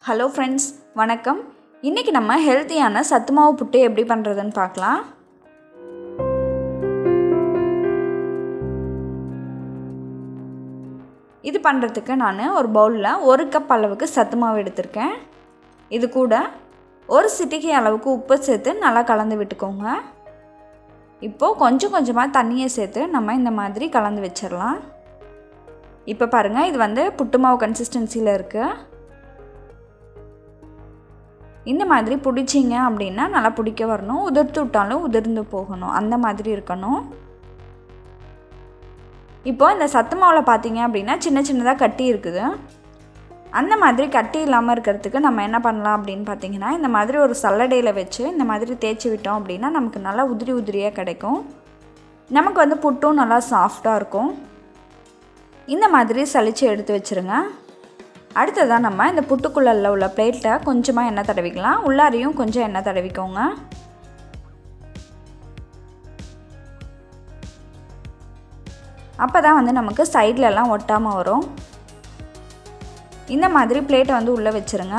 Hello friends, வணக்கம். இன்றைக்கி நம்ம ஹெல்த்தியான சத்து மாவு புட்டு எப்படி பண்ணுறதுன்னு பார்க்கலாம். இது பண்ணுறதுக்கு நான் ஒரு பவுலில் 1 கப் அளவுக்கு சத்து மாவு எடுத்திருக்கேன். இது கூட ஒரு சிட்டிகை அளவுக்கு உப்பு சேர்த்து நல்லா கலந்து விட்டுக்கோங்க. இப்போது கொஞ்சம் கொஞ்சமாக தண்ணியை சேர்த்து நம்ம இந்த மாதிரி கலந்து வச்சிடலாம். இப்போ பாருங்கள், இது புட்டு மாவு கன்சிஸ்டன்சியில் இருக்குது. இந்த மாதிரி பிடிச்சிங்க அப்படின்னா நல்லா பிடிக்க வரணும். உதிர்த்து விட்டாலும் உதிர்ந்து போகணும், அந்த மாதிரி இருக்கணும். இப்போது இந்த சத்து மாவில் பார்த்தீங்க அப்படின்னா சின்ன சின்னதாக கட்டி இருக்குது. அந்த மாதிரி கட்டி இல்லாமல் இருக்கிறதுக்கு நம்ம என்ன பண்ணலாம் அப்படின்னு பார்த்தீங்கன்னா, இந்த மாதிரி ஒரு சல்லடையில் வச்சு இந்த மாதிரி தேய்ச்சி விட்டோம் அப்படின்னா நமக்கு நல்லா உதிரி உதிரியாக கிடைக்கும். நமக்கு புட்டும் நல்லா சாஃப்டாக இருக்கும். இந்த மாதிரி சலிச்சு எடுத்து வச்சுருங்க. அடுத்ததாக நம்ம இந்த புட்டுக்குள்ளே உள்ள பிளேட்டில் கொஞ்சமாக எண்ணெய் தடவிக்கலாம். உள்ளாரையும் கொஞ்சம் எண்ணெய் தடவிக்கோங்க. அப்போ தான் நமக்கு சைட்லலாம் ஒட்டாமல் வரும். இந்த மாதிரி பிளேட்டை உள்ளே வச்சுருங்க.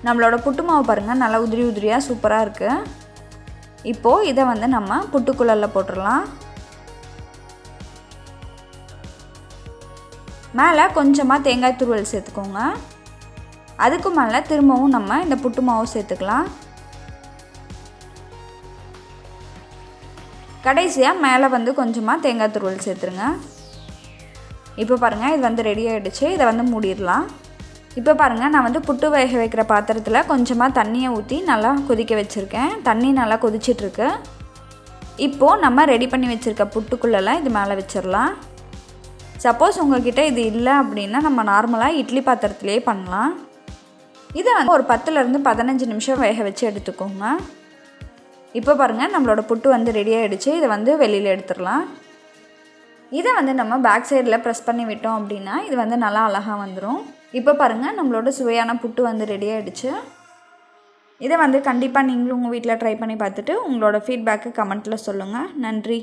நம்மளோட புட்டு மாவு பாருங்கள், நல்லா உதிரி உதிரியாக சூப்பராக இருக்குது. இப்போது இதை நம்ம புட்டுக்குள்ளே போட்டுடலாம். மேலே கொஞ்சமாக தேங்காய் துருவல் சேர்த்துக்கோங்க. அதுக்கு மேலே திரும்பவும் நம்ம இந்த புட்டு மாவு சேர்த்துக்கலாம். கடைசியாக மேலே கொஞ்சமாக தேங்காய் துருவல் சேர்த்துருங்க. இப்போ பாருங்கள், இது ரெடி ஆகிடுச்சு. இதை மூடிடலாம். இப்போ பாருங்கள், நான் புட்டு வேக வைக்கிற பாத்திரத்தில் கொஞ்சமாக தண்ணியை ஊற்றி நல்லா கொதிக்க வச்சுருக்கேன். தண்ணி நல்லா கொதிச்சிட்ருக்கு. இப்போது நம்ம ரெடி பண்ணி வச்சுருக்க புட்டுக்குள்ளெல்லாம் இது மேலே வச்சிடலாம். சப்போஸ் உங்கள்கிட்ட இது இல்லை அப்படின்னா நம்ம நார்மலாக இட்லி பாத்திரத்துலேயே பண்ணலாம். இதை ஒரு 10லேருந்து 15 நிமிஷம் வேக வச்சு எடுத்துக்கோங்க. இப்போ பாருங்கள், நம்மளோட புட்டு ரெடி ஆகிடுச்சு. இதை வெளியில் எடுத்துடலாம். இதை நம்ம பேக் சைடில் ப்ரெஸ் பண்ணி விட்டோம் அப்படின்னா இது நல்லா அழகாக வந்துடும். இப்போ பாருங்கள், நம்மளோட சுவையான புட்டு ரெடி ஆகிடுச்சு. இதை கண்டிப்பாக நீங்களும் உங்கள் வீட்டில் ட்ரை பண்ணி பார்த்துட்டு உங்களோட ஃபீட்பேக்கு கமெண்ட்டில் சொல்லுங்கள். நன்றி.